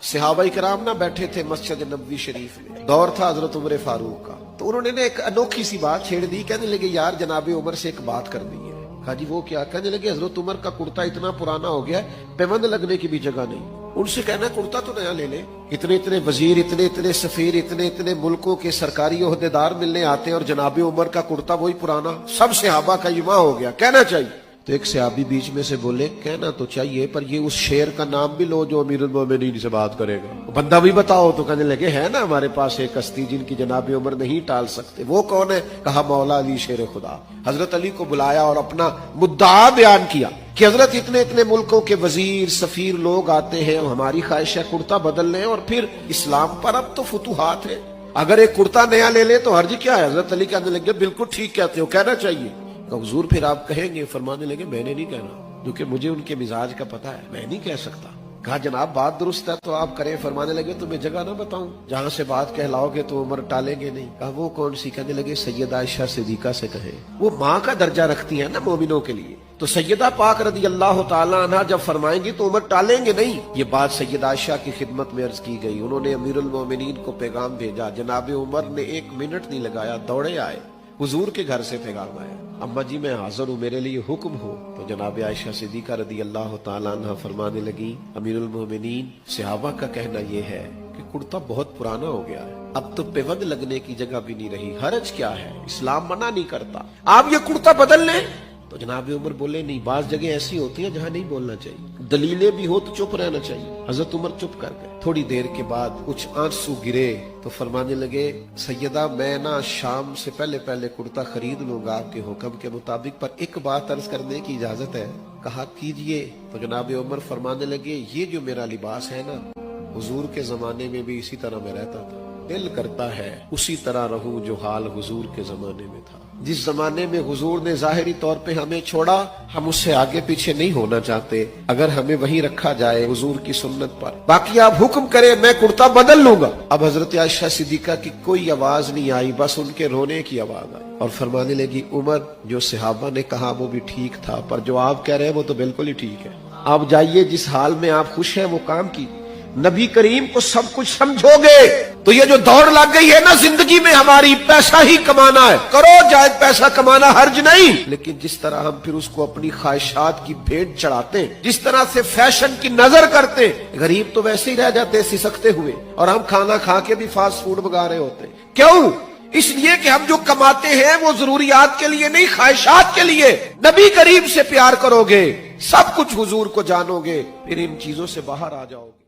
صحابہ کرام نہ بیٹھے تھے مسجد نبوی شریف میں، دور تھا حضرت عمر فاروق کا، تو انہوں نے ایک انوکھی سی بات چھیڑ دی، کہنے لگے یار جناب عمر سے ایک بات کر دی ہے۔ کہا جی وہ کیا؟ کہنے لگے حضرت عمر کا کرتا اتنا پرانا ہو گیا پیوند لگنے کی بھی جگہ نہیں، ان سے کہنا کرتا تو نیا لے لے۔ اتنے اتنے وزیر، اتنے اتنے سفیر، اتنے اتنے ملکوں کے سرکاری عہدیدار ملنے آتے ہیں اور جناب عمر کا کرتا وہی پرانا، سب صحابہ کا اجماع ہو گیا، کہنا چاہیے۔ تو ایک صحابی بیچ میں سے بولے کہنا تو چاہیے پر یہ اس شعر کا نام بھی لو جو امیر المومنین سے بات کرے گا، بندہ بھی بتاؤ۔ تو کہنے لگے ہے نا ہمارے پاس ایک ہستی جن کی جناب عمر نہیں ٹال سکتے، وہ کون ہے؟ کہا مولا علی شیر خدا۔ حضرت علی کو بلایا اور اپنا مدعا بیان کیا کہ حضرت اتنے اتنے ملکوں کے وزیر سفیر لوگ آتے ہیں، ہماری خواہش ہے کرتا بدل لیں، اور پھر اسلام پر اب تو فتوحات ہے، اگر ایک کرتا نیا لے لے تو حرج کیا ہے؟ حضرت علی کہنے لگے بالکل ٹھیک کہتے ہو، کہنا چاہیے۔ کہ حضور پھر آپ کہیں گے؟ فرمانے لگے میں نے نہیں کہنا، کیونکہ مجھے ان کے مزاج کا پتہ ہے، میں نہیں کہہ سکتا۔ کہا جناب بات درست ہے تو آپ کریں۔ فرمانے لگے تمہیں جگہ نہ بتاؤں جہاں سے بات کہلاؤ گے تو عمر ٹالیں گے نہیں؟ کہا وہ کون سی؟ کہنے لگے سیدہ عائشہ صدیقہ سے کہیں، وہ ماں کا درجہ رکھتی ہیں نا مومنوں کے لیے، تو سیدہ پاک رضی اللہ تعالی عنہ جب فرمائیں گی تو عمر ٹالیں گے نہیں۔ یہ بات سیدہ عائشہ کی خدمت میں عرض کی گئی، انہوں نے امیر المومنین کو پیغام بھیجا، جناب عمر نے 1 منٹ نہیں لگایا، دوڑے آئے، حضور کے گھر سے پیغام آیا، اما جی میں حاضر ہوں، میرے لیے حکم ہو۔ تو جناب عائشہ صدیقہ رضی اللہ تعالیٰ عنہ فرمانے لگی امیر المومنین صحابہ کا کہنا یہ ہے کہ کرتا بہت پرانا ہو گیا ہے، اب تو پیوند لگنے کی جگہ بھی نہیں رہی، حرج کیا ہے، اسلام منع نہیں کرتا، آپ یہ کرتا بدل لیں۔ تو جناب عمر بولے نہیں، بعض جگہ ایسی ہوتی ہیں جہاں نہیں بولنا چاہیے، دلیلیں بھی ہو تو چپ رہنا چاہیے۔ حضرت عمر چپ کر گئے، تھوڑی دیر کے بعد کچھ آنسو گرے تو فرمانے لگے سیدہ میں نا شام سے پہلے پہلے کرتا خرید لوں گا آپ کے حکم کے مطابق، پر ایک بات عرض کرنے کی اجازت ہے؟ کہا کیجئے۔ تو جناب عمر فرمانے لگے یہ جو میرا لباس ہے نا حضور کے زمانے میں بھی اسی طرح میں رہتا تھا، دل کرتا ہے اسی طرح رہوں جو حال حضور کے زمانے میں تھا۔ جس زمانے میں حضور نے ظاہری طور پہ ہمیں چھوڑا ہم اس سے آگے پیچھے نہیں ہونا چاہتے، اگر ہمیں وہیں رکھا جائے حضور کی سنت پر، باقی آپ حکم کریں میں کرتا بدل لوں گا۔ اب حضرت عائشہ صدیقہ کی کوئی آواز نہیں آئی، بس ان کے رونے کی آواز آئی، اور فرمانے لگی عمر جو صحابہ نے کہا وہ بھی ٹھیک تھا، پر جو آپ کہہ رہے ہیں وہ تو بالکل ہی ٹھیک ہے، آپ جائیے جس حال میں آپ خوش ہیں وہ کام کی، نبی کریم کو سب کچھ سمجھو گے تو یہ جو دوڑ لگ گئی ہے نا زندگی میں ہماری، پیسہ ہی کمانا ہے، کرو جائز پیسہ کمانا حرج نہیں، لیکن جس طرح ہم پھر اس کو اپنی خواہشات کی بھیٹ چڑھاتے ہیں، جس طرح سے فیشن کی نظر کرتے ہیں، غریب تو ویسے ہی رہ جاتے سسکتے ہوئے، اور ہم کھانا کھا کے بھی فاسٹ فوڈ بگا رہے ہوتے ہیں۔ کیوں؟ اس لیے کہ ہم جو کماتے ہیں وہ ضروریات کے لیے نہیں، خواہشات کے لیے۔ نبی کریم سے پیار کرو گے، سب کچھ حضور کو جانو گے، پھر ان چیزوں سے باہر آ جاؤ گے۔